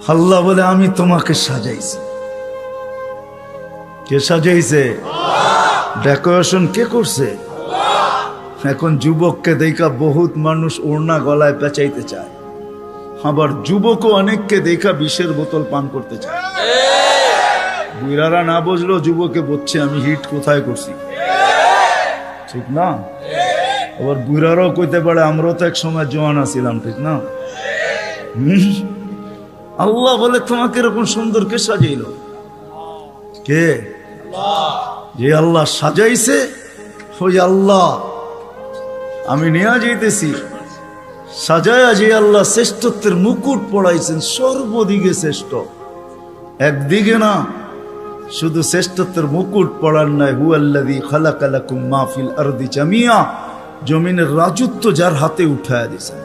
আল্লাহ বলে আমি তোমাকে সাজাইছি। কে সাজাইছে? ডেকোরেশন কে করছে? এখন যুবককে দেখা বহুত মানুষ ওড়না গলায় পেঁচাইতে চায়, আবার যুবকও অনেককে দেখা বিষের বোতল পান করতে চায়। বুড়ারা না বুঝলো যুবকে বলছে আমি হিট কোথায় করছি, ঠিক না? আবার বুড়ারাও কইতে পারে আমরাও তো এক সময় জওয়ান আছিলাম, ঠিক না? আল্লাহ বলে তোমাকে এরকম সুন্দর কে সাজাইল? কে? যে আল্লাহ সাজাইছে ওই আল্লাহ আমি নিয়ে যাইতেছি। সাজায়া যে আল্লাহ শ্রেষ্ঠত্বের মুকুট পড়াইছেন, সর্বদিকে শ্রেষ্ঠ, একদিকে না। শুধু শ্রেষ্ঠত্বের মুকুট পড়ার নাই, হুয়াল্লাযী খালাকা লাকুম মা ফিল আরদি জামিয়া, জমিনের রাজত্ব যার হাতে উঠায়া দিয়েছেন।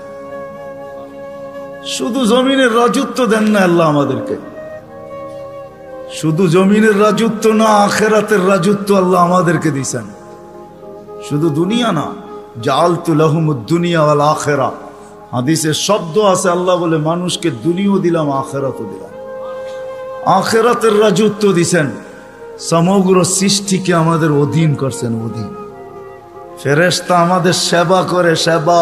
শুধু জমিনের রাজত্ব দেন না আল্লাহ আমাদেরকে, শুধু জমিনের রাজত্ব না, আখিরাতের রাজত্ব আল্লাহ আমাদেরকে দিয়েছেন। শুধু দুনিয়া না, জাআলতু লাহুমুদ দুনিয়া ওয়াল আখিরা, হাদিসের শব্দ আছে আল্লাহ বলে মানুষকে দুনিয়াও দিলাম আখিরাতও দিলাম। আখিরাতের রাজত্ব দিছেন, সমগ্র সৃষ্টিকে আমাদের অধীন করছেন, অধীন। ফেরেশতা আমাদের সেবা করে, সেবা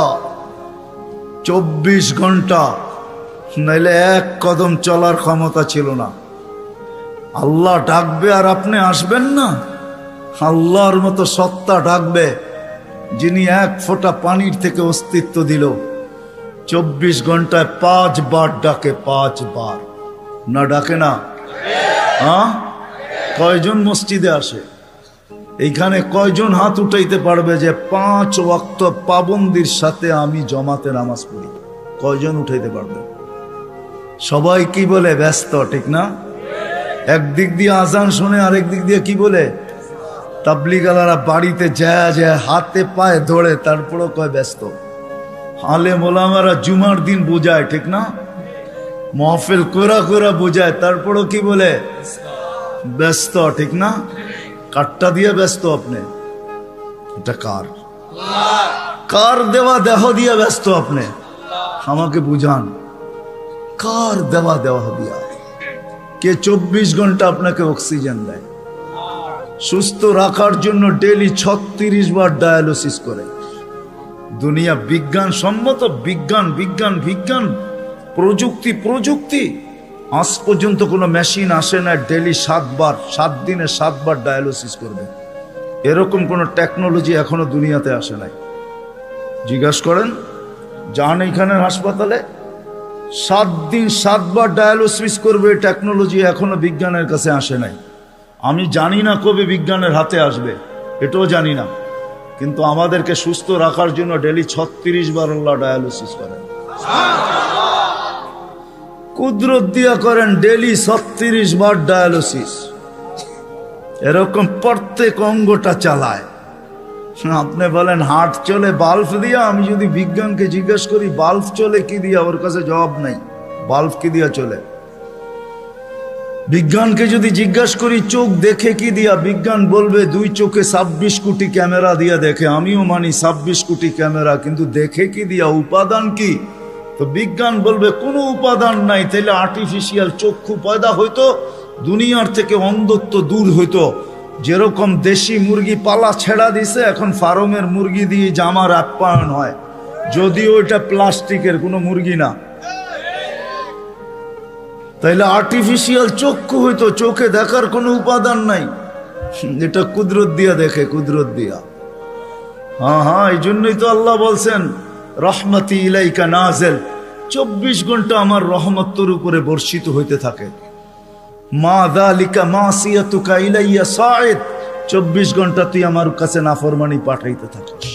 24 ঘন্টা, নাইলে এক কদম চলার ক্ষমতা ছিল না। আল্লাহ ডাকবে আর আপনি আসবেন না? আল্লাহর মতো সত্তা ডাকবে যিনি এক ফোঁটা পানির থেকে অস্তিত্ব দিল, 24 ঘন্টায় 5 বার ডাকে, 5 বার। না ডাকে না? হ্যাঁ, কয়জন মসজিদে আসে? এইখানে কয়জন হাত উঠাইতে পারবে যে 5 ওয়াক্ত পাবন্দির সাথে আমি জমাতে নামাজ পড়ি? কয়জন উঠাইতে পারবে? সবাই কি বলে? ব্যস্ত, ঠিক না? একদিক দিয়ে আজান শুনে, আরেক দিক দিয়ে কি বলে? তাবলীগালারা বাড়িতে যায় যায় হাতে পায়ে ধরে, তারপরও কয় ব্যস্ত। আলেম ওলামারা জুমার দিন বোঝায়, ঠিক না? মাহফিল কোরা কোরা বোঝায়, তারপরও কি বলে? ব্যস্ত, ঠিক না? কাটটা দিয়ে ব্যস্ত আপনি? এটা কার? কার দেওয়া দেহ দিয়ে ব্যস্ত আপনি? আমাকে বুঝান, কার দেওয়া দেহ দিয়া? কে 24 ঘন্টা আপনাকে অক্সিজেন দেয়? সুস্থ রাখার জন্য ডেইলি 36 বার ডায়ালিসিস করে। দুনিয়া বিজ্ঞান সম্মত, বিজ্ঞান বিজ্ঞান বিজ্ঞান, প্রযুক্তি প্রযুক্তি, আজ পর্যন্ত কোনো মেশিন আসে না ডেইলি 7 বার, 7 দিনে 7 বার ডায়ালিসিস করবে। এরকম কোনো টেকনোলজি এখনো দুনিয়াতে আসে নাই। জিজ্ঞাসা করেন, যান এইখানের হাসপাতালে, 7 দিন 7 বার ডায়ালিসিস করবে, টেকনোলজি এখনো বিজ্ঞানের কাছে আসে নাই। আমি জানি না কবে বিজ্ঞানের হাতে আসবে, এটাও জানি না, কিন্তু আমাদেরকে সুস্থ রাখার জন্য ডেইলি 36 বার আল্লাহ ডায়ালিসিস করেন। কুদরত দিয়া করেন ডেইলি 36 বার ডায়ালিসিস। এরকম প্রত্যেক অঙ্গটা চালায়। আপনি বলেন হার্ট চলে বাল্ব দিয়া, আমি যদি বিজ্ঞানকে জিজ্ঞেস করি বাল্ব চলে কি দিয়া, ওর কাছে জবাব নাই। বাল্ব কি দিয়া চলে? বিজ্ঞানকে যদি জিজ্ঞাসা করি চোখ দেখে কি দিয়া, বিজ্ঞান বলবে 2 চোখে 26 কোটি ক্যামেরা দিয়া দেখে। আমিও মানি 26 কোটি ক্যামেরা, কিন্তু দেখে কি দিয়া? উপাদান কি? তো বিজ্ঞান বলবে কোনো উপাদান নাই। তাইলে আর্টিফিশিয়াল চক্ষু পয়দা হইতো, দুনিয়ার থেকে অন্ধত্ব দূর হইতো। যেরকম দেশি মুরগি পালা ছেড়া দিছে, এখন ফার্মের মুরগি দিয়ে জামার আপ্যায়ন হয়, যদিও ওইটা প্লাস্টিকের কোনো মুরগি না। তাইলে আর্টিফিশিয়াল চক্ষু হইতো, চোখে দেখার কোনো উপাদান নাই। এটা কুদরত দিয়া দেখে, কুদরত দিয়া। হ্যাঁ, এই জন্যই তো আল্লাহ বলছেন রহমতি ইলাইকা নাজেল, 24 ঘন্টা আমার রহমত তোর উপরে বর্ষিত হইতে থাকে। মা যালিকা মাসিয়াতুকা ইলাইয়া সাঈদ, 24 ঘন্টা তুই আমার কাছে নাফরমানি পাঠাইতে থাকিস।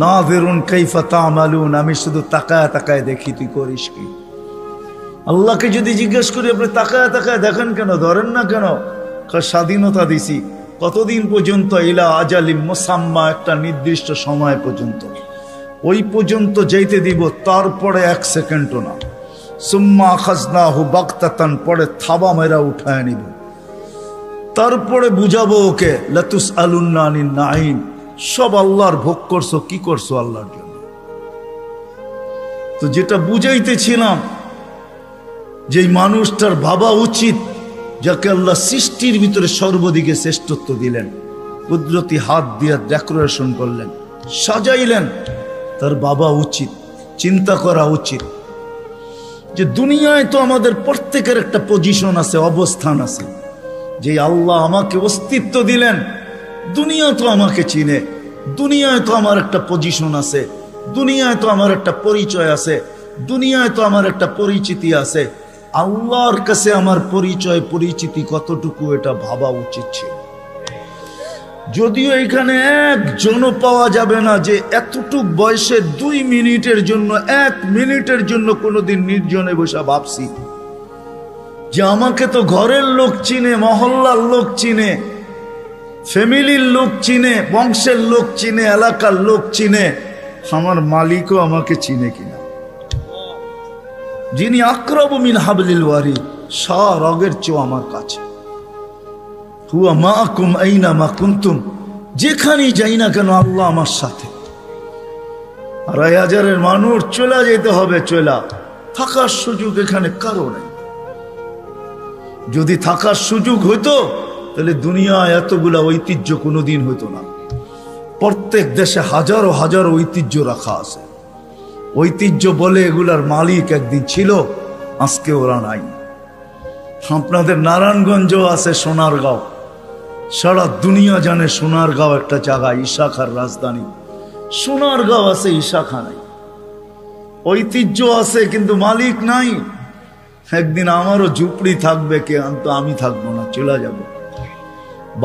নাযিরুন কাইফা তা'মালুন, আমি শুধু তাকায় তাকায় দেখি তুই করিস কি। আল্লাহকে যদি জিজ্ঞেস করি আপনি তাকায় তাকায় দেখেন কেন, ধরেন না কেন? স্বাধীনতা দিছি কতদিন পর্যন্ত? ইলা আজালিম মুসাম্মা, একটা নির্দিষ্ট সময় পর্যন্ত। ওই পর্যন্ত যাইতে দিব, তারপরে 1 সেকেন্ডও না। সুম্মা আখাযনাহু বাগতাতান, পরে থাবা মেরা উঠায় নিব। তারপরে বুঝাবো ওকে লাতুসআলুন্না আনিন নাঈম, সব আল্লাহর ভোগ করছো, কি করছো আল্লাহর জন্য। তো যেটা বুঝাইতেছিলাম যেই মানুষটার ভাবা উচিত, যাকে আল্লাহ সৃষ্টির ভিতরে সর্বদিকে শ্রেষ্ঠত্ব দিলেন, কুদরতি হাত দিয়ে ডেকোরেশন করলেন, সাজাইলেন, তার ভাবা উচিত, চিন্তা করা উচিত যে দুনিয়ায় তো আমাদের প্রত্যেকের একটা পজিশন আছে, অবস্থান আছে। যে আল্লাহ আমাকে অস্তিত্ব দিলেন, দুনিয়া তো আমাকে চিনে, দুনিয়ায় তো আমার একটা পজিশন আছে, দুনিয়ায় তো আমার একটা পরিচয় আছে, দুনিয়ায় তো আমার একটা পরিচিতি আছে। আল্লাহর কাছে আমার পরিচয় পরিচিতি কতটুকু, এটা ভাবা উচিত ছিল। যদিও এখানে একজনও পাওয়া যাবে না যে এতটুক বয়সে 2 মিনিটের জন্য, 1 মিনিটের জন্য কোনোদিন নির্জনে বসে ভাবছি যে আমাকে তো ঘরের লোক চিনে, মহল্লার লোক চিনে, ফ্যামিলির লোক চিনে, বংশের লোক চিনে, এলাকার লোক চিনে, আমার মালিকও আমাকে চিনে কিনা। যিনি আকরাবু মিন হাবলিল ওয়ারিদ, রগের চেয়েও আমার কাছে। হুয়া মাআকুম আইনা মা কুনতুম, যেখানেই যাই না কেন আল্লাহ আমার সাথে। 2,500-এর মানুষ চলে যেতে হবে, চলা থাকার সুযোগ এখানে কারো নেই। যদি থাকার সুযোগ হইতো তাহলে দুনিয়ায় এতগুলা ঐতিহ্য কোনোদিন হইতো না। প্রত্যেক দেশে হাজারো হাজারো ঐতিহ্য রাখা আছে। ঐতিহ্য বলে এগুলার মালিক একদিন ছিল, আজকে ওরা নাই। আপনাদের নারায়ণগঞ্জও আছে সোনারগাঁও, সারা দুনিয়া জানে সোনারগাঁও একটা জায়গা, ইশাখার রাজধানী। সোনারগাঁও আছে, ইশাখা নাই। ঐতিহ্য আছে কিন্তু মালিক নাই। একদিন আমারও ঝুপড়ি থাকবে, কে তো আমি থাকবো না, চলে যাব।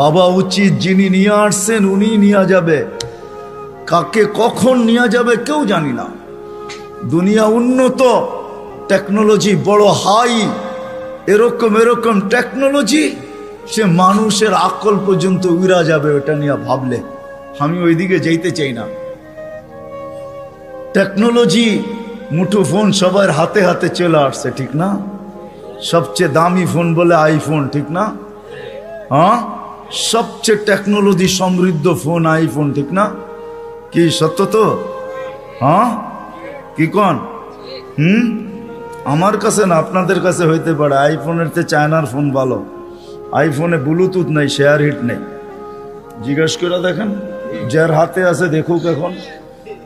বাবা উচিত, যিনি নিয়ে আসছেন উনি নিয়ে যাবে, কাকে কখন নিয়ে যাবে কেউ জানি না। দুনিয়া উন্নত, টেকনোলজি বড় হাই, এরকম এরকম টেকনোলজি, সে মানুষের আকল পর্যন্ত উড়া যাবে ওটা নিয়ে ভাবলে। আমি ওইদিকে যাইতে চাই না। টেকনোলজি, মুঠো ফোন সবার হাতে হাতে চলে আসছে, ঠিক না? সবচেয়ে দামি ফোন বলে আইফোন, ঠিক না? হ্যাঁ, সবচেয়ে টেকনোলজি সমৃদ্ধ ফোন আইফোন, ঠিক না? কি সত্য তো? হ্যাঁ, কি কন? আমার কাছে না, আপনাদের কাছে হইতে পারে। আইফোনের চেয়ে চায়নার ফোন ভালো। আইফোনে ব্লুটুথ নাই, শেয়ার হিট নেই। জিজ্ঞেস করে দেখেন, যার হাতে আছে দেখুক, এখন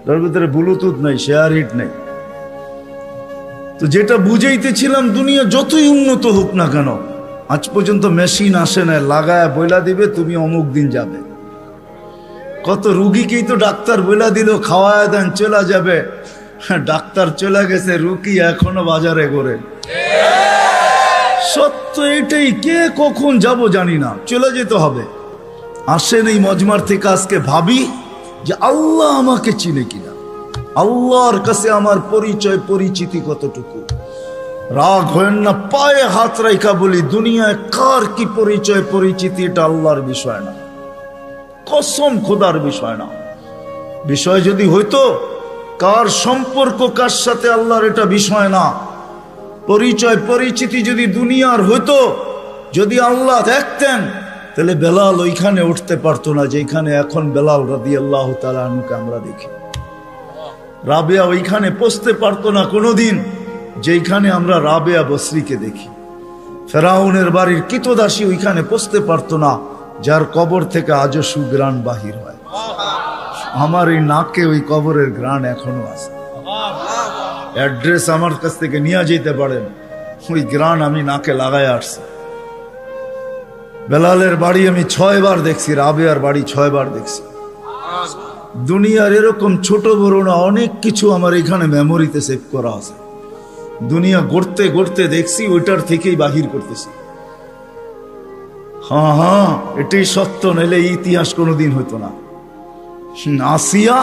তার ভিতরে ব্লুটুথ নাই, শেয়ার হিট নেই। তো যেটা বুঝাইতেছিলাম, দুনিয়া যতই উন্নত হোক না কেন, আজ পর্যন্ত মেশিন আসে না লাগায় বইলা দিবে তুমি অমুক দিন যাবে। কত রুগীকেই তো ডাক্তার বইলা দিল খাওয়ায় দেন চলে যাবে, ডাক্তার চলে গেছে, রুগী এখনো বাজারে ঘোরে। সত্য এটাই, কে কখন যাব জানি না, চলে যেতে হবে। আসেন এই মজমার থেকে আজকে ভাবি যে আল্লাহ আমাকে চিনে কিনা, আল্লাহর কাছে আমার পরিচয় পরিচিতি কতটুকু। রাগ হয় না, পায়ে হাত রাইখা বলি, দুনিয়ায় কার কি পরিচয় পরিচিতি এটা আল্লাহর বিষয় না, কসম খোদার বিষয় না। বিষয় যদি হইতো, কার সম্পর্ক কার সাথে আল্লাহর, এটা বিষয় না। পরিচয় পরিচিতি যদি দুনিয়ার হইতো, যদি আল্লাহ দেখতেন, তাহলে বেলাল ওইখানে উঠতে পারতো না যেখানে এখন বেলাল রাদিয়াল্লাহু তাআলা আনহুকে আমরা দেখি। রাবেয়া ওইখানে পৌঁছতে পারতো না কোনোদিন যেখানে আমরা রাবেয়া বসরিকে দেখি। ফেরাউনের বাড়ির কিতদাসী ওইখানে পৌঁছতে পারতো না যার কবর থেকে আজও সুগ্রাণ বাহির হয়। আমার এই নাকে ওই কবরের গ্রাণ এখনো আছে। অ্যাড্রেস আমার কাছ থেকে নিয়ে যেতে পারেন, ওই গ্রাণ আমি নাকে লাগায় আসছি। বেলালের বাড়ি আমি 6 বার দেখছি, রাবেয়ার বাড়ি 6 বার দেখছি। দুনিয়ার এরকম ছোট বড় না অনেক কিছু আমার এখানে মেমোরিতে সেভ করা আছে। দুনিয়া গড়তে গড়তে দেখছি, ওইটার থেকেই বাহির করতেছি। হ্যাঁ হ্যাঁ, এটাই সত্য, নইলে ইতিহাস কোনোদিন হতো না। আসিয়া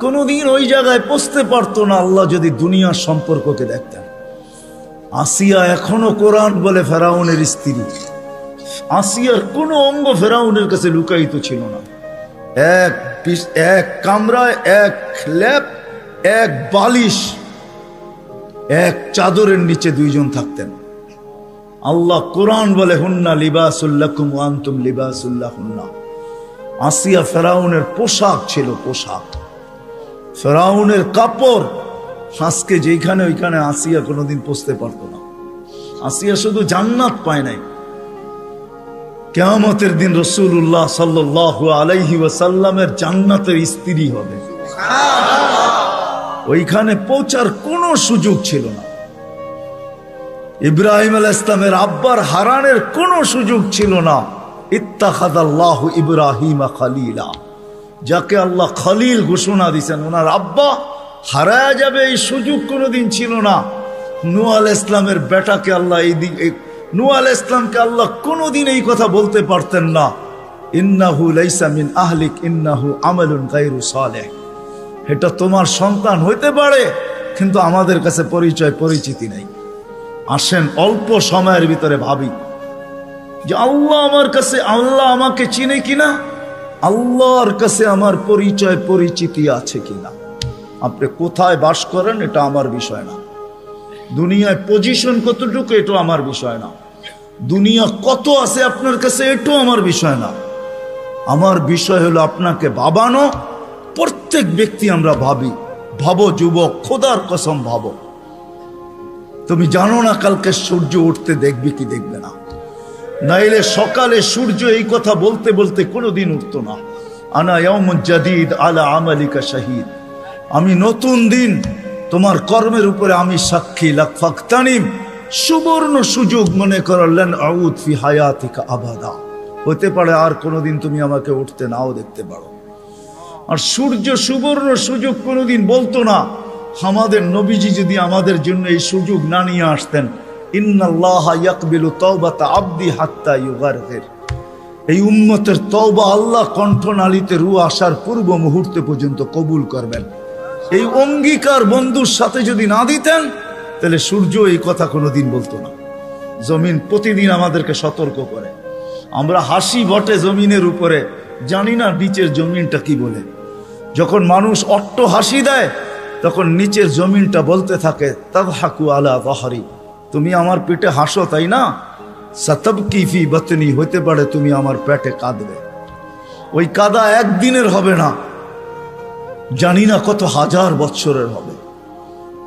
কোনোদিন ওই জায়গায় পৌঁছতে পারতো না আল্লাহ যদি দুনিয়ার সম্পর্ককে দেখতেন। আসিয়া এখনো কোরআন বলে ফেরাউনের স্ত্রী। আসিয়ার কোনো অঙ্গ ফেরাউনের কাছে লুকায়িত ছিল না। এক কামরায়, এক ল্যাপ, এক বালিশ, এক চাদরের নিচে 2 জন থাকতেন। আল্লাহ কোরআন বলে, হুন্না লিবাসুল লাকুম ওয়া আনতুম লিবাসুল লাহুন্না। আসিয়া ফেরাউনের পোশাক ছিল, পোশাক, ফেরাউনের কাপড়। আজকে যেখানে ওইখানে আসিয়া কোনোদিন পৌঁছতে পারতো না। আসিয়া শুধু জান্নাত পায় নাই, কিয়ামতের দিন রাসূলুল্লাহ সাল্লাল্লাহু আলাইহি ওয়াসাল্লামের জান্নাতের স্ত্রী হবে। ওইখানে পৌঁছার কোনো সুযোগ ছিল না। ইব্রাহিম আলাইহিস সালামের আব্বার হারানের কোনো সুযোগ ছিল না। ইত্তাখাযাল্লাহু ইব্রাহিমা খলিলা, যাকে আল্লাহ খলিল ঘোষণা দিয়েছেন, ওনার আব্বা হারায়া যাবে এই সুযোগ কোনোদিন ছিল না। নূহ আলাইহিস সালামের বেটাকে আল্লাহ নূহ আলাইহিস সালামকে আল্লাহ কোনোদিন এই কথা বলতে পারতেন না, ইন্নাহু লাইসা মিন আহলিক ইন্নাহু আমালুন গায়রু সালেহ। এটা তোমার সন্তান হইতে পারে, কিন্তু আমাদের কাছে পরিচিতি নাই। আসেন অল্প সময়ের ভিতরে ভাবি যে আল্লাহ আমাকে চিনে কিনা, আল্লাহর কাছে আমার পরিচিতি আছে কিনা। আপনি কোথায় বাস করেন এটা আমার বিষয় না, দুনিয়ায় পজিশন কতটুকু এটা আমার বিষয় না, দুনিয়া কত আছে আপনার কাছে এটাও আমার বিষয় না। আমার বিষয় হলো আপনাকে ভাবানো। প্রত্যেক ব্যক্তি আমরা ভাবো যুবক, খোদার কসম ভাবো, তুমি জানো না কালকে সূর্য উঠতে দেখবে কি দেখবে না। নাইলে সকালে সূর্য এই কথা বলতে বলতে কোনোদিন উঠতো না, আনা ইয়াউমুন জাদীদ আলা আমালিকা শাহীদ, আমি নতুন দিন তোমার কর্মের উপরে আমি সাক্ষী। লাকফাকতানিম, সুবর্ণ সুযোগ মনে করলেন, আউদ ফি হায়াতিকা আবাদা, হতে পারে আর কোনোদিন তুমি আমাকে উঠতে নাও দেখতে পারো। আর সূর্য সুবর্ণ সুযোগ কোনোদিন বলতো না। আমাদের নবীজি যদি আমাদের জন্য এই সুযোগ না নিয়ে আসতেন, ইন্নাল্লাহা ইয়াকবিলু তাওবাতা আবদি হাত্তা ইউগারগির, এই উম্মতের তওবা আল্লাহ কণ্ঠনালীতে রূহ আসার পূর্ব মুহূর্তে পর্যন্ত কবুল করবেন। এই অঙ্গীকার বন্ধুর সাথে যদি না দিতেন, তাহলে সূর্য এই কথা কোনোদিন বলতো না। জমিন প্রতিদিন আমাদেরকে সতর্ক করে। আমরা হাসি বটে জমিনের উপরে, জানি না নিচের জমিনটা কি বলে। যখন মানুষ অট্ট হাসি দেয়, তখন নিচের জমিনটা বলতে থাকে, তাদহাকু আলা যাহরি, তুমি আমার পেটে হাসো তাই না, সাতাবকি ফি বাতনি, হতে পারে তুমি আমার পেটে কাঁদবে। ওই কাদা একদিনের হবে না, জানি না কত হাজার বৎসরের হবে,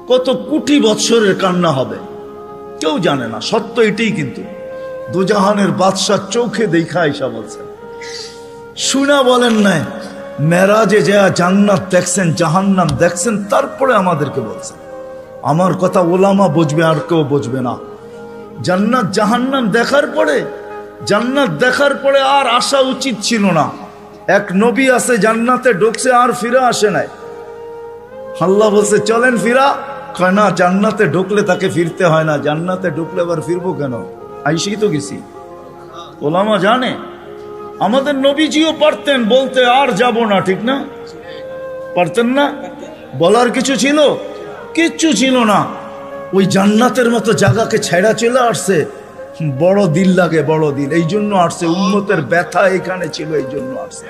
কত কোটি বৎসরের কান্না হবে, কেউ জানে না। সত্য এটাই, কিন্তু দুজাহানের বাদশাহ চোখে দেখা আইসা বলছেন, শুনা বলেন নাই, মেরাজে যা জান্নাত দেখছেন, জাহান্নাম দেখছেন, তারপরে আমাদেরকে বলছেন। আমার কথা ওলামা বুঝবে, আর কেউ বুঝবে না। জান্নাত জাহান্নাম জান্নাত দেখার পরে আর আসা উচিত ছিল না। এক নবী আছে জান্নাতে ঢুকছে আর ফিরে আসে নাই। আল্লাহ বলছে চলেন ফিরা, কয় না, জান্নাতে ঢুকলে তাকে ফিরতে হয় না, জান্নাতে ঢুকলে আবার ফিরবো কেন, আইসেই তো গেছি। ওলামা জানে, আমাদের নবীজিও পারতেন বলতে আর যাব না, ঠিক না? পারতেন না? বলার কিছু ছিল? কিচ্ছু ছিল না। ওই জান্নাতের মতো জায়গাকে ছেড়া চলে আসছে। বড় দিল লাগে, বড় দিল, এই জন্য আসছে। উম্মতের ব্যথা এখানে ছিল, এই জন্য আসছে।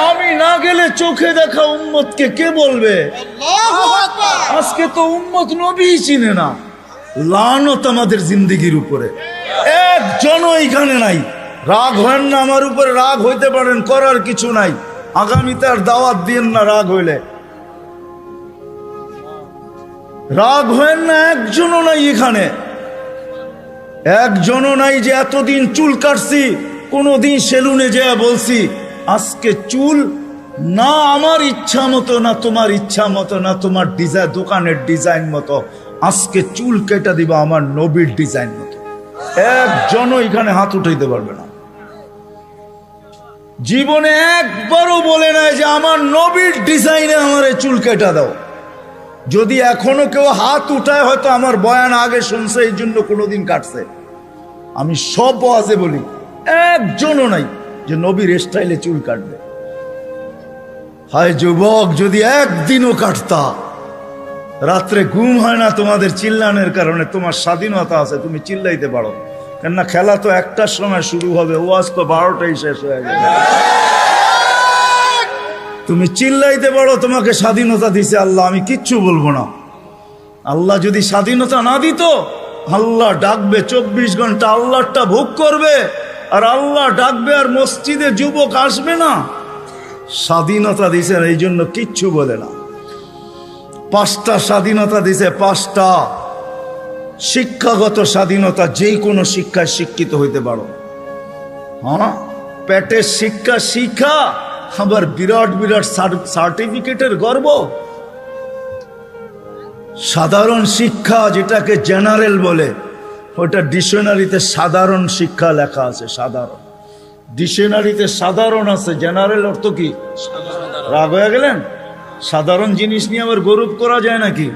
আমি না গেলে চোখে দেখা উম্মতকে কে বলবে? আজকে তো উম্মত নবী চিনে না। লানত আমাদের জিন্দেগির উপরে, একজনও এইখানে নাই। রাগ হয় না আমার উপরে, রাগ হইতে পারেন, করার কিছু নাই। আগামীতে আর দাওয়াত দিন না রাগ হইলে। রাগ হয় না, একজনও নাই এখানে, একজনও নাই যে এতদিন চুল কাটছি, কোনদিন সেলুনে যেয়ে বলছি আজকে চুল না আমার ইচ্ছা মতো, না তোমার ইচ্ছা মতো, না তোমার ডিজাইন দোকানের ডিজাইন মতো, আজকে চুল কেটে দিবা আমার নবীর ডিজাইন মতো। একজনও এখানে হাত উঠাইতে পারবে না। জীবনে একবারও বলে নাই যে আমার নবীর ডিজাইনে আমার চুল কেটে দাও। যদি এখনো কেউ হাত উঠায়, হয়তো আমার বয়ান আগে শুনছে, এই জন্য কোনোদিন কাটছে। আমি সব ওয়াজে বলি, একজনও নাই যে নবীর স্টাইলে চুল কাটবে। হায় যুবক, যদি একদিনও কাটতা। রাত্রে ঘুম হয় না তোমাদের চিল্লানের কারণে। তোমার স্বাধীনতা আছে, তুমি চিল্লাইতে পারো, কেননা খেলা তো 1টার সময় শুরু হবে, ওয়াজ তো 12টায় শেষ হয়ে যাবে। তুমি চিল্লাইতে পারো, তোমাকে স্বাধীনতা দিছে আল্লাহ, আমি কিচ্ছু বলবো না। আল্লাহ যদি স্বাধীনতা না দিত, আল্লাহ ডাকবে 24 ঘন্টা, আল্লাহটা ভোগ করবে, আর আল্লাহ ডাকবে আর মসজিদে যুবক আসবে না। স্বাধীনতা দিছে, এই জন্য কিচ্ছু বলে না। 5টা স্বাধীনতা দিছে, 5টা। শিক্ষাগত স্বাধীনতা, যেই কোনো শিক্ষায় শিক্ষিত হইতে পারো। হ্যাঁ, পেটের শিক্ষা শিক্ষা, আবার বিরাট বিরাট সার্টিফিকেটের গর্ব। সাধারণ শিক্ষা যেটাকে জেনারেল বলে, ওটা ডিকশনারিতে সাধারণ শিক্ষা লেখা আছে। সাধারণ ডিকশনারিতে সাধারণ আছে, জেনারেল অর্থ কি? রাগ হয়ে গেলেন? সাধারণ জিনিস নিয়ে আবার গৌরব করা যায় নাকি?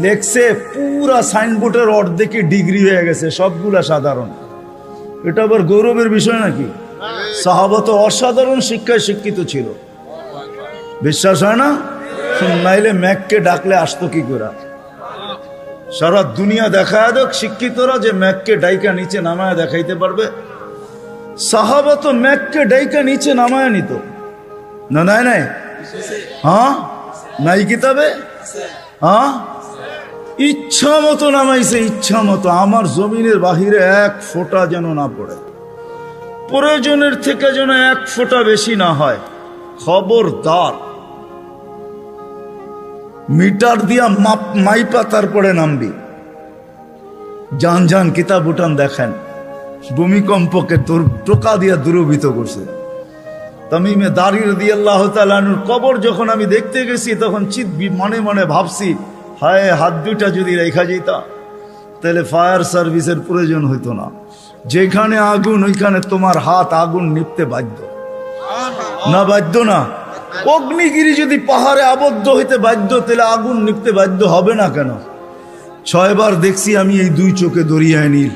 লেখছে পুরা সাইনবোর্ডের অর্ধেকে ডিগ্রি হয়ে গেছে, সবগুলা সাধারণ। এটা আবার গৌরবের বিষয় নাকি? সাহাবা তো অসাধারণ শিক্ষায় শিক্ষিত ছিল, বিশ্বাস হয় না? নাইলে ম্যাককে ডাকলে আসতো কি করে? সারা দুনিয়া দেখায় দেখ শিক্ষিতরা যে ম্যাককে ডাইকা নিচে নামায় দেখাইতে পারবে। সাহাবা তো ম্যাককে ডাইকা নিচে নামায় নিত না? নাই নাই, হ্যাঁ নাই কিতাবে? হ্যাঁ, ইচ্ছা মতো নামাইছে, ইচ্ছা মতো। আমার জমিনের বাহিরে এক ফোঁটা যেন না পড়ে, প্রয়োজনের থেকে যেন এক ফোঁটা বেশি না হয়। খবরদার, মিটার দিয়া মাইপা তারপরে নামবি। যান যান কিতাব উঠান দেখেন, ভূমিকম্পকে টোকা দিয়া দূরভূত করছে। তামিমে দারি রাদিয়াল্লাহু তাআলা আনহুর কবর যখন আমি দেখতে গেছি, তখন মনে মনে ভাবছি, হায়, হাত দুইটা যদি রেখা যেতা তাহলে ফায়ার সার্ভিসের প্রয়োজন হইতো না। যেখানে আগুন, ওইখানে তোমার হাত আগুন নিপতে বাধ্য না? বাধ্য না? অগ্নিগিরি যদি পাহাড়ে আবদ্ধ হইতে বাধ্য, তাহলে আগুন নিপতে বাধ্য হবে না কেন? 6 বার দেখছি আমি এই দুই চোখে দরিয়ায় নীল।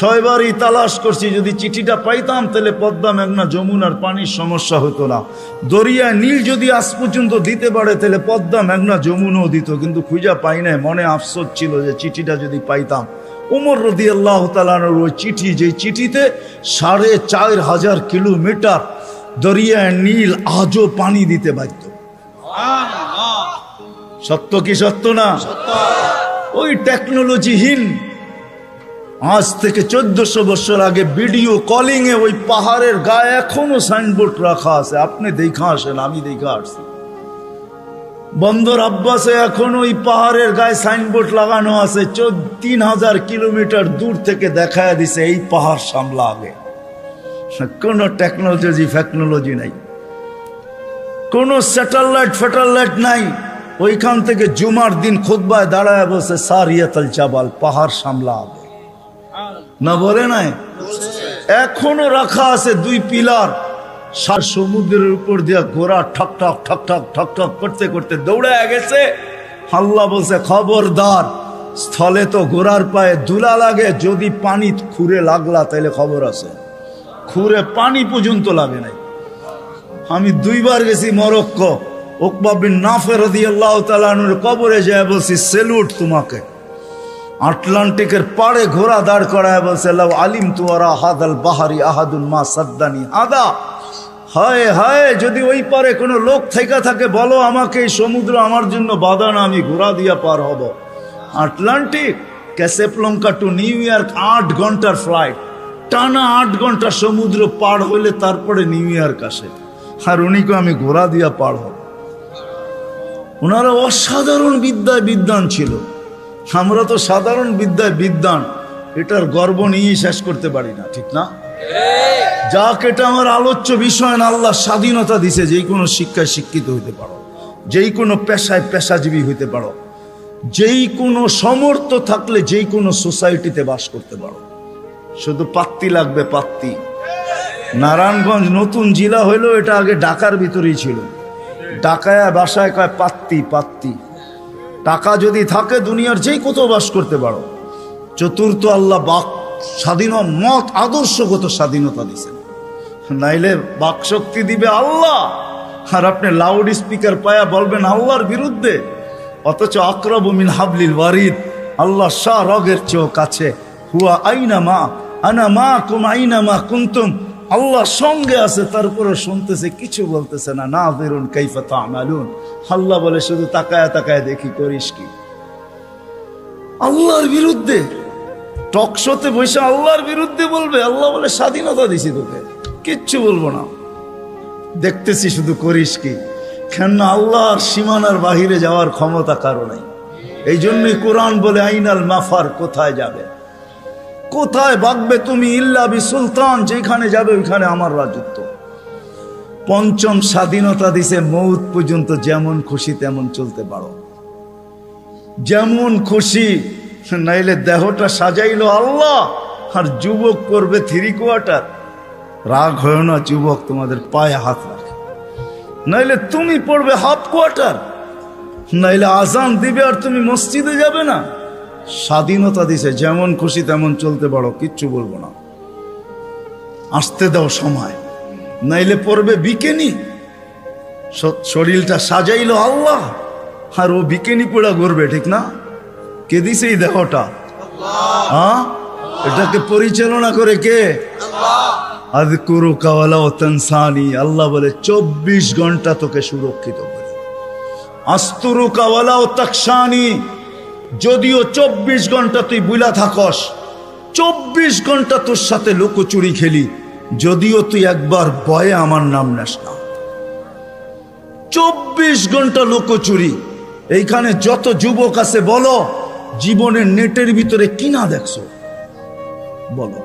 6 বারই তালাশ করছি, যদি চিঠিটা পাইতাম তাহলে পদ্মা, মেঘনা, যমুনার পানির সমস্যা হতো না। দরিয়ায় নীল যদি আজ পর্যন্ত দিতে পারে, তাহলে পদ্মা, মেঘনা, যমুনাও দিত, কিন্তু খুঁজা পাই নাই। মনে আফসোস ছিল যে চিঠিটা যদি পাইতাম। ওমর রাদিয়াল্লাহু তাআলা আনহুর ওই চিঠি, যে চিঠিতে 4500 কিলোমিটার দরিয়ায় নীল আজও পানি দিতে বাধ্য। সত্য কি সত্য না? ওই টেকনোলজিহীন, আজ থেকে 1400 বছর আগে ভিডিও কলিং এ ওই পাহাড়ের গায়ে এখনো সাইনবোর্ড রাখা আছে। আপনি দেখা আসেন, আমি দেখা আসছি। বন্দর আব্বাসে এখন ওই পাহাড়ের গায়ে সাইনবোর্ড লাগানো আছে। 3000 কিলোমিটার দূর থেকে দেখায় দিছে এই পাহাড় সামলা আগে। কোনো টেকনোলজি নাই, কোনো স্যাটেলাইট নাই। ওইখান থেকে জুমার দিন খুতবায় দাঁড়ায় বসে সারিয়াতুল জাবাল, পাহাড় সামলা আগে না বলে নাই? এখনো রাখা আছে 2 পিলার। সমুদ্রের উপর দিয়া ঘোড়া ঠক ঠক ঠক ঠক ঠক ঠক করতে করতে দৌড়ে গেছে। আল্লাহ বলছে, খবরদার, স্থলে তো ঘোড়ার পায়ে ধুলা লাগে, যদি পানি খুঁড়ে লাগলা তাইলে খবর আছে। খুঁড়ে পানি পর্যন্ত লাগে নাই। আমি 2 বার গেছি মরক্কো। উকবা বিন নাফে রাদিয়াল্লাহু তাআলা আনহুর কবরে যায় বলছি, সেলুট তোমাকে। আটলান্টিকের পাড়ে ঘোড়া দাঁড় করায় বলছে, লাউ আলিমতু ওয়ারা হাদাল বাহারি আহাদুন মা সাদ্দানি আদা। হায় হায়, যদি ওই পারে কোনো লোক থেকে থাকে, বলো আমাকে, এই সমুদ্র আমার জন্য বাধা না, আমি ঘোড়া দিয়া পার হব। আটলান্টিক, ক্যাসেপ্লঙ্কা টু নিউ ইয়র্ক 8 ঘন্টার ফ্লাইট, টানা 8 ঘন্টা সমুদ্র পার হইলে তারপরে নিউ ইয়র্ক আসে। আর উনিকে আমি ঘোড়া দিয়া পার হব। ওনারা অসাধারণ বিদ্যায় বিদ্বান ছিল। আমরা তো সাধারণ বিদ্যায় বিদ্বান, এটার গর্ব নিয়েই শেষ করতে পারি না, ঠিক না? যাক, এটা আমার আলোচ্য বিষয় না। আল্লাহ স্বাধীনতা দিছে, যেই কোনো শিক্ষায় শিক্ষিত হইতে পারো, যেই কোনো পেশায় পেশাজীবী হইতে পারো, যেই কোনো সমর্থ থাকলে যেই কোনো সোসাইটিতে বাস করতে পারো। শুধু পাত্তি লাগবে, পাত্তি। নারায়ণগঞ্জ নতুন জেলা হইলো, এটা আগে ঢাকার ভিতরেই ছিল। ঢাকায় বাসায় কয় পাত্তি, পাত্তি। টাকা যদি থাকে দুনিয়ার যেই কোথাও বাস করতে পারো। চতুর্থ, আল্লাহ বাক স্বাধীন মত আদর্শগত স্বাধীনতা দিছেন, নাইলে বাক শক্তি দিবে আল্লাহ। আর আপনি লাউড স্পিকার পায়া বলবেন আল্লাহর বিরুদ্ধে, অথচ আকরাবু মিন হাবলিল ওয়ারিদ, আল্লাহ শাহ রগের চেয়েও কাছে। হুয়া আইনা মা আনা মা কুম আইনা মা কুনতুম, আল্লাহ সঙ্গে আছে, তারপরে শুনতেছে, কিছু বলতেছে না। নাযিরুন কাইফা তা'মালুন, আল্লাহ বলে শুধু তাকায় তাকায় দেখি করিস কি। আল্লাহর বিরুদ্ধে টকশোতে বসে আল্লাহর বিরুদ্ধে বলবে। আল্লাহ বলে স্বাধীনতা দিছি তোকে, কিচ্ছু বলবো না, দেখতেছি শুধু করিস কি। কেন? আল্লাহর সীমানার বাহিরে যাওয়ার ক্ষমতা কারো নাই। এই জন্যই কোরআন বলে আইনাল মাফার, কোথায় যাবে, কোথায় ভাগবে তুমি, ইল্লা বি সুলতান, যেখানে যাবে ওইখানে আমার রাজত্ব। পঞ্চম স্বাধীনতা দিছে, মৌত পর্যন্ত যেমন খুশি তেমন চলতে পারো, যেমন খুশি, নাইলে দেহটা সাজাইলো আল্লাহ আর যুবক করবে 3/4। রাগ হয় না যুবক তোমাদের পায়ে হাত রাখে, নাইলে তুমি পড়বে 1/2, নাইলে আজান দিবে আর তুমি মসজিদে যাবে না। স্বাধীনতা দিছে, যেমন খুশি তেমন চলতে পারো, কিচ্ছু বলবো না, আসতে দাও সময়, নাইলে পড়বে বিকেনি। শরীরটা সাজাইলো আল্লাহ আর ও বিকেনি পড়া করবে, ঠিক না? কে দিছে এই দেহটা? হ্যাঁ, এটাকে পরিচালনা করে কে? আযকুরুকা ওয়ালা তানসানি। আল্লাহ বলে 24 ঘন্টা তোকে সুরক্ষিত করি। আস্তুরুকা ওয়ালা তাকশানি, যদিও 24 ঘন্টা তুই বুলা থাকস, 24 ঘন্টা তোর সাথে লুকোচুরি খেলি, যদিও তুই একবার ভয়ে আমার নাম নেস না। 24 ঘন্টা লুকোচুরি। এইখানে যত যুবক আছে বলো, জীবনের নেটের ভিতরে কি না দেখছো? বলো,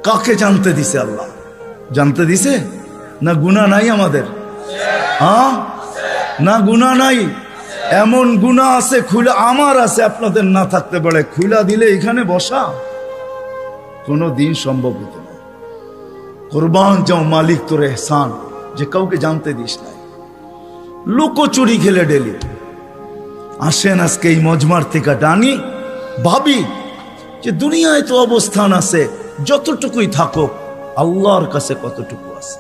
কাকে জানতে দিছে আল্লাহ? জানতে দিছে না? গুনাহ নাই আমাদের? হ্যাঁ, না গুনাহ নাই? এমন গুনাহ আছে খুলে, আমার আছে, আপনাদের না থাকতে পারে, খুলা দিলে এখানে বসা কোনো দিন সম্ভব হতো না। কুরবান যাও মালিক তোর এহসান, যে কাউকে জানতে দিস নাই, লুকোচুরি খেলে ডেলি। আসেন আজকে এই মজমার থেকে ডানি, ভাবি যে দুনিয়ায় তো অবস্থান আছে, যতটুকুই থাকুক আল্লাহর কাছে কতটুকু আছে।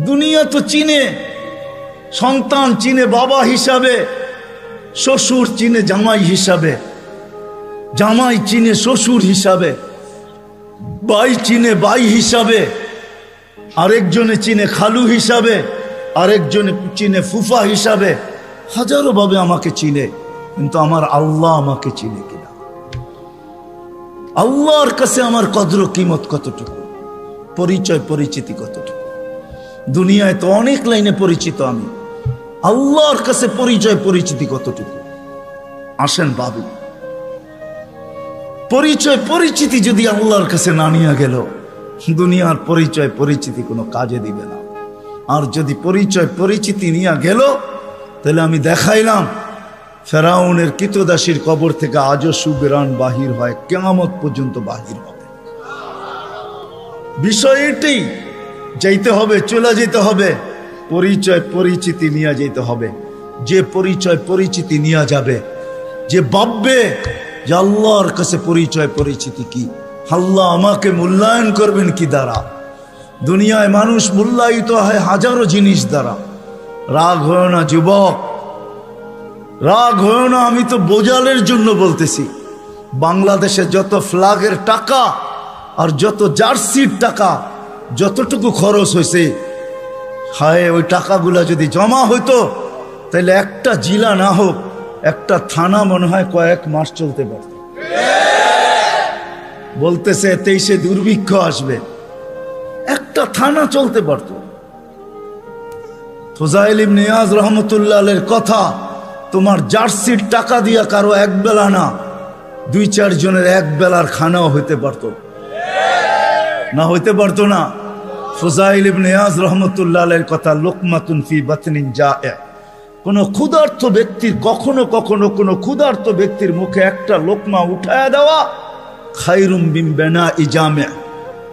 দুনিয়া তো চিনে, সন্তান চিনে বাবা হিসাবে, শ্বশুর চিনে জামাই হিসাবে, জামাই চিনে শ্বশুর হিসাবে, ভাই চিনে ভাই হিসাবে, আরেকজনে চিনে খালু হিসাবে, আরেকজনে চিনে ফুফা হিসাবে, হাজারো ভাবে আমাকে চিনে, কিন্তু আমার আল্লাহ আমাকে চিনে কিনা? আল্লাহর কাছে আমার কদর কিমত কতটুকু, পরিচয় পরিচিতি কতটুকু? দুনিয়ায় তো অনেক লাইনে পরিচিত আমি, আল্লাহর কাছে পরিচয় পরিচিতি কতটুকু? আসেন ভাবি, পরিচয় পরিচিতি যদি আল্লাহর কাছে না নিয়ে গেল, দুনিয়ার পরিচয় পরিচিতি কোনো কাজে দিবে না। আর যদি পরিচয় পরিচিতি নিয়ে গেল, তাহলে আমি দেখাইলাম ফেরাউনের কৃতদাসীর কবর থেকে আজও সুবেরান বাহির হয়, কিয়ামত পর্যন্ত বাহির হবে। বিষয় এটাই, যাইতে হবে, চলে যেতে হবে, পরিচয় পরিচিতি নিয়ে যেতে হবে। যে পরিচয় পরিচিতি নিয়ে যাবে, যে ভাববে যে আল্লাহর কাছে পরিচয় পরিচিতি কি, আল্লাহ আমাকে মূল্যায়ন করবেন কি দ্বারা? দুনিয়ায় মানুষ মূল্যায়িত হয় হাজারো জিনিস দ্বারা। রাগ হয় না যুবক, রাগ হয় না, আমি তো বোঝালের জন্য বলতেছি। বাংলাদেশে যত ফ্ল্যাগের টাকা আর যত জার্সির টাকা যতটুকু খরচ হয়েছে, হায় ওই টাকাগুলা যদি জমা হইতো, তাহলে একটা জেলা না হোক, একটা থানা মনে হয় কয়েক মাস চলতে পারত। বলতেছে 23-এ দুর্ভিক্ষ আসবে, একটা থানা চলতে পারত। ফুজাইল ইবনে ইয়াজ রহমতুল্লাহ আলাইহির কথা, তোমার জার্সির টাকা দিয়া কারো এক বেলা না, 2-4 জনের এক বেলার খানাও হইতে পারত না? হইতে পারতো না? ফুজাইল ইবনে ইয়াজ রহমতুল্লাহ আলাইহির কথা, লুকমাতুন ফি বাতনিন জায়ে, কোন ক্ষুধার্ত ব্যক্তির, কখনো কখনো কোন ক্ষুধার্ত ব্যক্তির মুখে একটা লোকমা উঠায়া দেওয়া, খায়রুম মিন বিনাই জামে,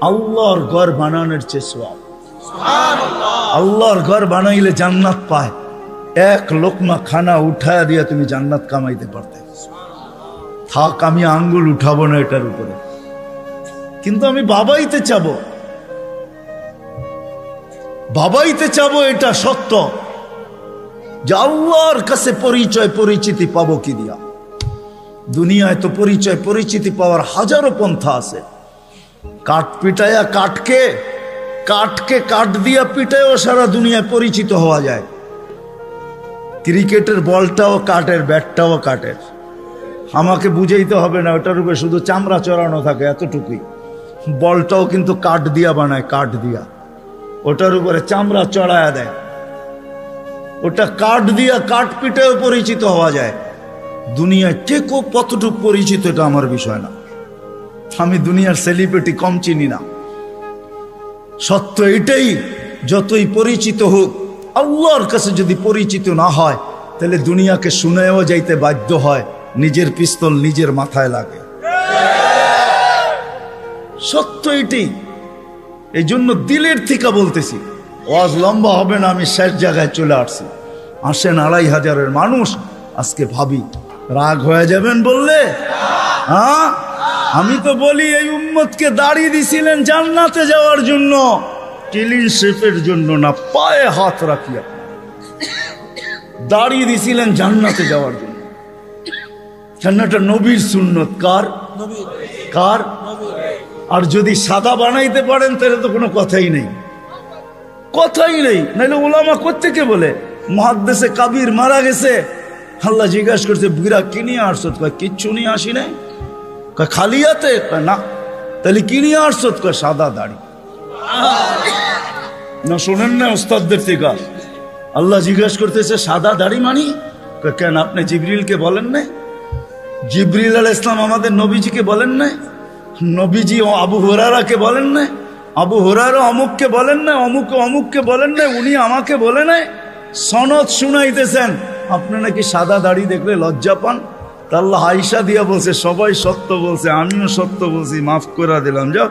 আল্লাহর ঘর বানানোর চেয়ে সওয়াব। আল্লাহর ঘর বানাইলে জান্নাত পায়, এক লোকমা খানা উঠায়া দিয়া তুমি জান্নাত কামাইতে পারতে। থাক, আমি আঙ্গুল উঠাবো না এটার উপরে, কিন্তু আমি বাবাইতে চাবো, বাবাইতে চাবো, এটা সত্য যে আল্লাহর কাছে পরিচয় পরিচিতি পাবো কি দিয়া? দুনিয়ায় তো পরিচয় পরিচিতি পাওয়ার হাজারো পন্থা আছে। কাঠ পিটায়া কাঠকে, কাঠকে কাঠ দিয়া পিটায়ও সারা দুনিয়ায় পরিচিত হওয়া যায়। ক্রিকেটের বলটাও কাঠের, ব্যাটটাও কাঠের। আমাকে বুঝাইতে হবে না, ওটার উপরে শুধু চামড়া চড়ানো থাকে, এতটুকুই। বলটাও কিন্তু কাঠ দিয়া বানায়, কাঠ দিয়া, ওটার উপরে চামড়া চড়ায়া দেয়। ওটা কাঠ দিয়া, কাঠ পিটায়ও পরিচিত হওয়া যায়। দুনিয়ায় কে কতটুকু পরিচিত এটা আমার বিষয় না, আমি দুনিয়ার সেলিব্রিটি কম চিনি না। সত্য এটাই, যতই পরিচিত হোক, আল্লাহর কাছে যদি পরিচিত না হয় তাহলে দুনিয়াকে শুনেও যাইতে বাধ্য হয়, নিজের পিস্তল নিজের মাথায় লাগে। সত্য এটাই। এই জন্য দিলের থেকে বলতেছি, ওয়াজ লম্বা হবে না, আমি শেষ জায়গায় চলে আসছি। আসেন 2500 মানুষ, আজকে ভাবি রাগ হয়ে যাবেন বললে? হ্যাঁ, আমি তো বলি এই উম্মতকে দাঁড়িয়ে দিছিলেন জান্নাতে যাওয়ার জন্য, ক্লিন শেপের জন্য না। পায়ে হাত রাখিয়া দাঁড়িয়ে দিছিলেন জান্নাতে যাওয়ার জন্য। জান্নাতটা নবীর সুন্নত। কার? কার? আর যদি সাদা বানাইতে পারেন তাহলে তো কোনো কথাই নেই, কথাই নেই। নাহলে ওলামা কোত্থেকে বলে মুহাদ্দিসে কাবির মারা গেছে, আল্লাহ জিজ্ঞাসা করছে বুড়া কি নিয়ে আসছো? কয় কিচ্ছু নিয়ে আসি নাই। কয় খালি হাতে? কয় না। তাহলে কি নিয়ে আসছো? কয় সাদা দাড়ি। না শোনেন না ওস্তাদদের থেকে? আল্লাহ জিজ্ঞাসা করতেছে সাদা দাড়ি মানি? কয় কেন, আপনি জিবরিলকে বলেন নাই? জিবরিল আলাইহিস সালাম আমাদের নবীজিকে বলেন নাই? নবীজি আবু হুরায়রাকে বলেন নাই? আবু হুরায়রা অমুককে বলেন নাই? অমুককে বলেন নাই? উনি আমাকে বলে নাই? সনদ শুনাইতেছেন, আপনি নাকি সাদা দাড়ি দেখলে লজ্জা পান। তা আল্লাহ আয়েশা দিয়া বলছে সবাই সত্য বলছে, আমিও সত্য বলছি, মাফ করে দিলাম। যাও।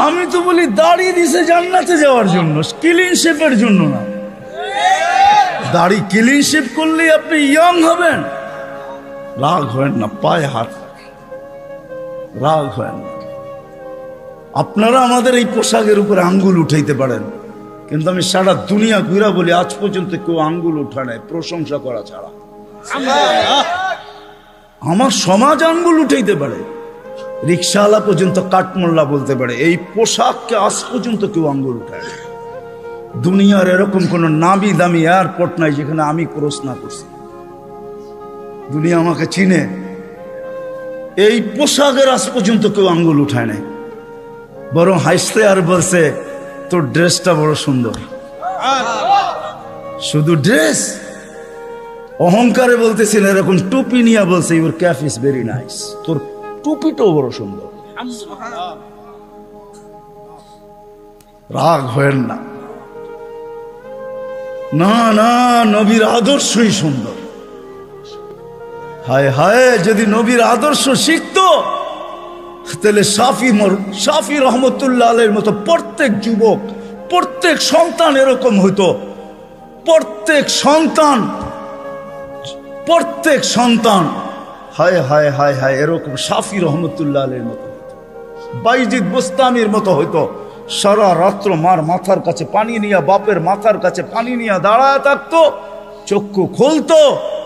আমি তো বলি দাড়ি দিছে জান্নাতে যাওয়ার জন্য, ক্লিন শেপের জন্য না। দাড়ি ক্লিন শেপ করলে আপনি ইয়ং হবেন। রাগ হয় না, পায়ে হাত রাগ হয় না। আপনারা আমাদের এই পোশাকের উপরে আঙ্গুল উঠাইতে পারেন, কিন্তু আমি সারা দুনিয়া ঘুরা বলি আজ পর্যন্ত কেউ আঙ্গুল উঠা নাই প্রশংসা করা ছাড়া। আমার সমাজ আঙ্গুল উঠাইতে পারে, রিক্সাওয়ালা পর্যন্ত কাঠমোল্লা বলতে পারে, এই পোশাককে আজ পর্যন্ত কেউ আঙ্গুল উঠায় না। দুনিয়ার এরকম কোন নামি দামি এয়ারপোর্ট নাই যেখানে আমি ক্রস না করছি। দুনিয়া আমাকে চিনে, এই পোশাকের আজ পর্যন্ত কেউ আঙ্গুল উঠায় নাই। বরং হাসতে আর বলছে তোর ড্রেসটা বড় সুন্দর। শুধু ড্রেস, অহংকারে বলতেছিল, এরকম টুপি নিয়ে বলছে your cap is very nice, তোর টুপিটাও বড় সুন্দর। রাগ হয়েন না, না না, নবীর আদর্শই সুন্দর। হায় হায়, যদি নবীর আদর্শ শিখতো তাহলে শাফি রহমতুল্লাহ আলাইহির মতো প্রত্যেক যুবক, প্রত্যেক সন্তান এরকম হইতো। প্রত্যেক সন্তান হায় হায় হায় হায় এরকম শাফি রহমতুল্লাহ আলাইহির মতো হইতো, বাইজিদ বুস্তামির মতো হইতো। সারা রাত্র মার মাথার কাছে পানি নিয়ে, বাপের মাথার কাছে পানি নিয়ে দাঁড়ায় থাকতো, চক্ষু খুলতো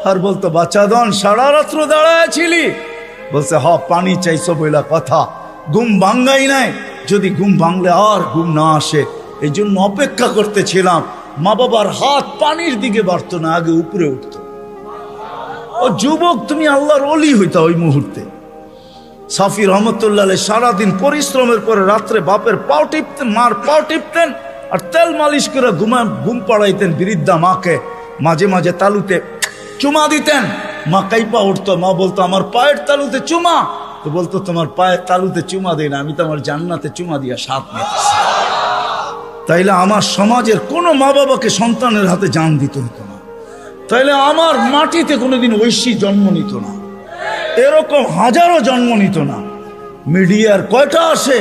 আর বলতো বাচ্চাদন সারা রাত্র দাঁড়ায় ছিলি? বলছে হ, পানি চাইছো বইলা কথা, ঘুম ভাঙ্গাই নাই। যদি ঘুম ভাঙলে আর ঘুম না আসে, এই জন্য অপেক্ষা করতেছিলাম। মা বাবার হাত পানির দিকে বাড়তো না, আগে উপরে উঠতো। ও যুবক, তুমি আল্লাহর ওলি হইতা ওই মুহূর্তে। শাফি রহমতুল্লাহ আলাইহি সারাদিন পরিশ্রমের পরে রাত্রে বাপের পাও টিপতেন, মার পাও টিপতেন, আর তেল মালিশ করে ঘুম পাড়াইতেন বৃদ্ধা মাকে। মাঝে মাঝে তালুতে চুমা দিতেন, মা কাইপা উঠতো। মা বলতো আমার পায়ের তালুতে চুমা। তো বলতো তোমার পায়ের তালুতে চুমা দেয় না, আমি তো আমার জান্নাতে চুমা দিয়া সাথ নিতেছি। তাইলে আমার সমাজের কোনো মা বাবাকে সন্তানের হাতে জান দিতে হতো না। তাইলে আমার মাটিতে কোনোদিন ঐশী জন্ম নিত না, এরকম হাজারো জন্ম নিত না। মিডিয়ার কয়টা আসে,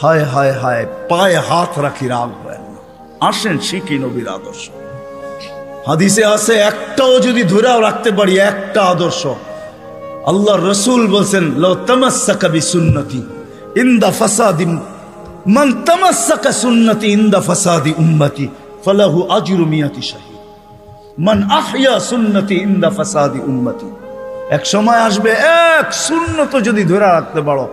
হায় হায় হায়, পায়ে হাত রাখি, রাগ হয় না। আসেন শিখি নবীর আদর্শ। হাদিসে আছে, একটাও যদি ধরেও রাখতে পারি, একটা আদর্শ, আল্লাহ রসুল বলছেন লাউ তামাসসাকা বিসুন্নতি ইনদা ফাসাদি মান তামাসসাকা সুন্নতি ইনদা ফাসাদি উম্মতি ফালাহু আজরু মিয়াতি শাহীদ মান আহইয়া সুন্নতি ইনদা ফাসাদি উম্মতি। এক সময় আসবে, এক সুন্নত যদি ধরে রাখতে পারো,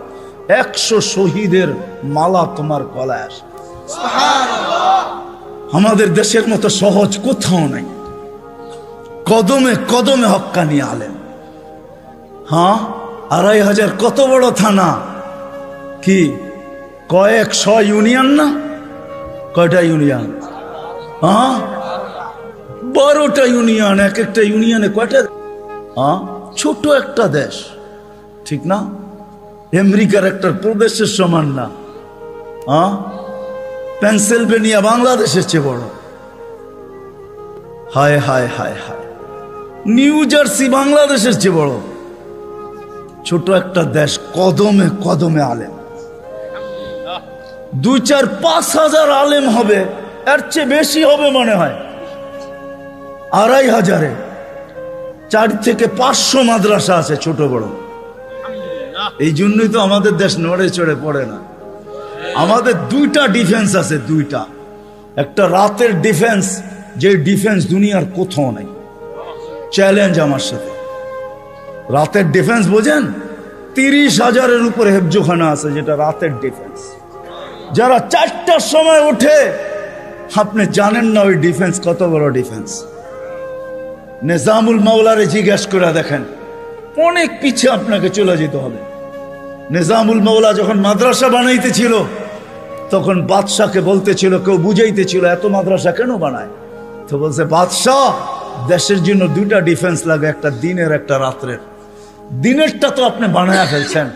100 শহীদের মালা তোমার গলায় আসবে। আমাদের দেশের মতো সহজ কোথাও নাই, কদমে কদমে হক্কানি আলেম। হ্যাঁ, 2500 কত বড় থানা, কি কয়েকশ ইউনিয়ন না? কয়টা ইউনিয়ন? হ্যাঁ, 12টা ইউনিয়ন, এক একটা ইউনিয়নে কয়টা? ছোট একটা দেশ, ঠিক না? আমেরিকার একটা প্রদেশের সমান না। পেনসিলভেনিয়া বাংলাদেশের চেয়ে বড়। হায় হায় হায় হায়, নিউ জার্সি বাংলাদেশের চেয়ে বড়। ছোট একটা দেশ, কদমে কদমে আলেম। 2, 4, 5 হাজার আলেম হবে, এর চেয়ে বেশি হবে মনে হয়। 2500-এ 4 থেকে 500 মাদ্রাসা আছে, ছোট বড়। এই জন্যই তো আমাদের দেশ নড়ে চড়ে পড়ে না। আমাদের 2টা ডিফেন্স আছে, 2টা। একটা রাতের ডিফেন্স, যে ডিফেন্স দুনিয়ার কোথাও নাই। চ্যালেঞ্জ আমার সাথে। রাতের ডিফেন্স বোঝেন? 30,000-এর উপরে হেফজোখানা আছে, যেটা রাতের ডিফেন্স। যারা 4টার সময় ওঠে, আপনি জানেন না ওই ডিফেন্স কত বড় ডিফেন্স। নিজামুল মাওলারে জিজ্ঞেস করে দেখেন, অনেক পিছিয়ে আপনাকে চলে যেতে হবে। নিজামুল মাওলা যখন মাদ্রাসা বানাইতেছিল, তখন বাদশাকে বলতেছিল, কেউ বুঝাইতেছিল এত মাদ্রাসা কেন বানায়? তো বলছে, বাদশাহ, দেশের জন্য 2টা ডিফেন্স লাগে, একটা দিনের একটা রাত্রের। দিনেরটা তো আপনি বানায়া ফেলছেন,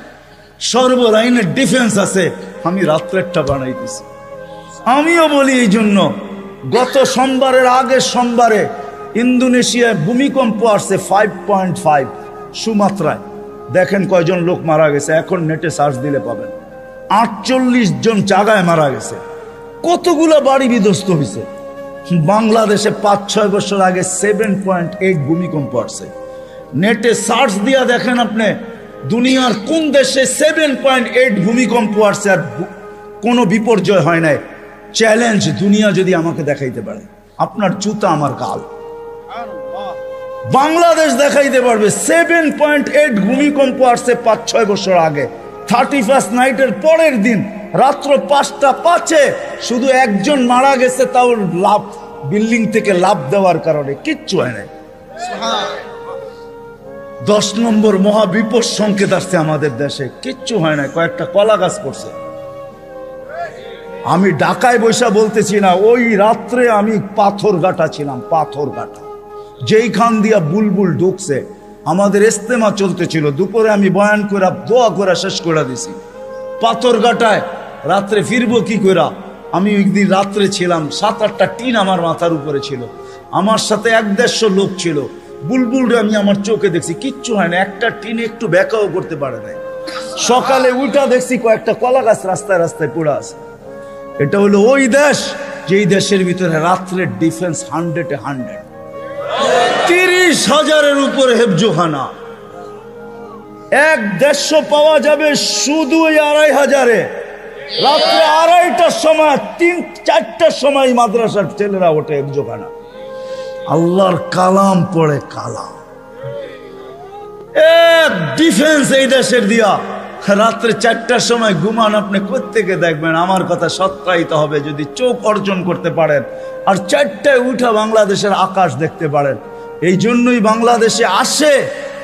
সর্বলাইনের ডিফেন্স আছে, আমি রাত্রেরটা বানাইতেছি। আমিও বলি এই জন্য, গত সোমবারের আগের সোমবারে ইন্দোনেশিয়ায় ভূমিকম্প আসছে 5.5 সুমাত্রায়। দেখেন কয়জন লোক মারা গেছে, এখন নেটে সার্চ দিলে পাবেন। 48 জন জায়গায় মারা গেছে, কতগুলো বাড়ি বিধ্বস্ত হয়েছে। বাংলাদেশে 5-6 বছর আগে 7.8 ভূমিকম্প আসছে। নেটে সার্চ দিয়া দেখেন আপনি, দুনিয়ার কোন দেশে 7.8 ভূমিকম্প আসছে আর কোনো বিপর্যয় হয় নাই। চ্যালেঞ্জ, দুনিয়া যদি আমাকে দেখাইতে পারে, আপনার জুতা আমার গাল। বাংলাদেশ দেখাইতে পারবে 7.8 ভূমিকম্প আসছে 5-6 বছর আগে। 31st নাইটের পরের দিন রাত্র 5:05 শুধু একজন মারা গেছে, তাও লাভ, বিল্ডিং থেকে লাভ দেওয়ার কারণে, কিচ্ছু হয় নাই। 10 নম্বর মহাবিপদ সংকেত আসছে আমাদের দেশে, কিচ্ছু হয় না, কয়েকটা কলা গাছ পড়ছে। আমি ঢাকায় বৈশা বলতেছি না, ওই রাত্রে আমি পাথরঘাটা ছিলাম, পাথরঘাটা, যেইখান দিয়া বুলবুল ঢুকছে। আমাদের ইস্তেমা চলতেছিল, দুপুরে আমি বয়ান করে দোয়া করে শেষ করে দিছি। পাথরঘাটায় রাত্রে ফিরবো কি করে? আমি ওই দিন রাত্রে ছিলাম, 7-8টা টিন আমার মাথার উপরে ছিল, আমার সাথে 1-150 লোক ছিল। বুলবুল আমি আমার চোখে দেখছি, কিচ্ছু হয় না, একটা টিনে একটু ব্যাকাও করতে পারে নাই। সকালে উঠা দেখছি কয়েকটা কলা গাছ রাস্তায় রাস্তায় পড়ে আছে। এটা হলো ওই দেশ, যেই দেশের ভিতরে রাত্রের ডিফেন্স 100-এ 100। 30,000-এর উপরে হেফজোখানা। 1-150 পাওয়া যাবে শুধু ওই 2,500-এ। রাত্রে 2:30টার সময়, 3-4টার সময় মাদ্রাসার ছেলেরা ওঠে হেফজোখানা, আল্লাহর কালাম পড়ে। কালাম এক ডিফেন্স এই দেশের দিয়া। রাত্রে 4টার সময় ঘুমান, আপনি কোত্থেকে দেখবেন? আমার কথা সত্যায়িত হবে যদি চোখ অর্জন করতে পারেন, আর 4টায় উঠা বাংলাদেশের আকাশ দেখতে পারেন। এই জন্যই বাংলাদেশে আসে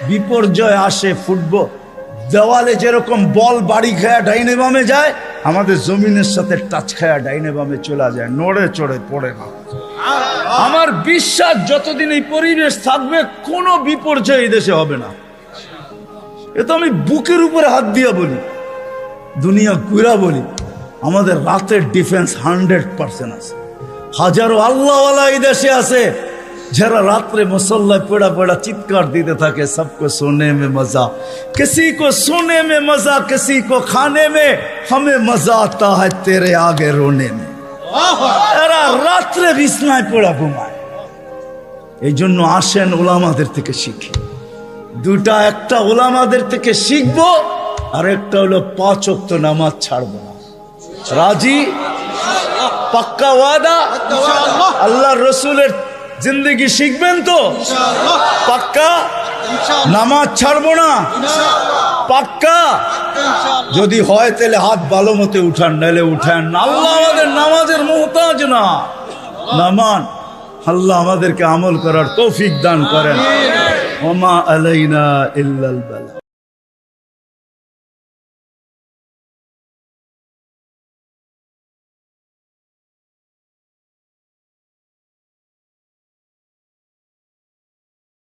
বিপর্যয়, আসে ফুটবল। দেওয়ালে যেরকম বল বাড়ি খায়া ডাইনে বামে যায়, আমাদের জমিনের সাথে টাচ খায়া ডাইনে বামে চলে যায়, নড়ে চড়ে পড়ে না। আমার বিশ্বাস যতদিন এই পরিবেশ থাকবে, কোনো বিপর্যয় এই দেশে হবে না। এ তো আমি বুকের উপরে হাত দিয়া বলি, দুনিয়া ঘুরা বলি। আমাদের রাতের ডিফেন্স 100% আছে। হাজারো আল্লাহওয়ালা এই দেশে আছে, যারা রাত্রে মুসল্লায় পড়া পড়া চিৎকার দিতে থাকে, সবকো সোনে মে মজা, কিসি কো সোনে মে মজা, কিসি কো খানে মে, হমে মজা আতা হ্যায় তেরে আগে রোনে মে। এরা রাত্রে বিছনায় পড়া ঘুমায়। এই জন্য আসেন ওলামাদের থেকে শিখি। 2টা, একটা ওলামাদের থেকে শিখবো, আর একটা হলো 5 ওয়াক্ত নামাজ ছাড়বো না। রাজি? পাক্কা ওয়াদা? আল্লাহ রসুলের জিন্দগি শিখবেন তো? পাক্কা? নামাজ ছাড়বো না? পাক্কা? যদি হয় তাহলে হাত ভালো মতে উঠান, নাহলে উঠান। আল্লাহ আমাদের নামাজের মুহতাজ না। নামান আল্লাহ আমাদেরকে আমল করার তৌফিক দান করেন। ওমা আলাইনা ইল্লাল বালাগ।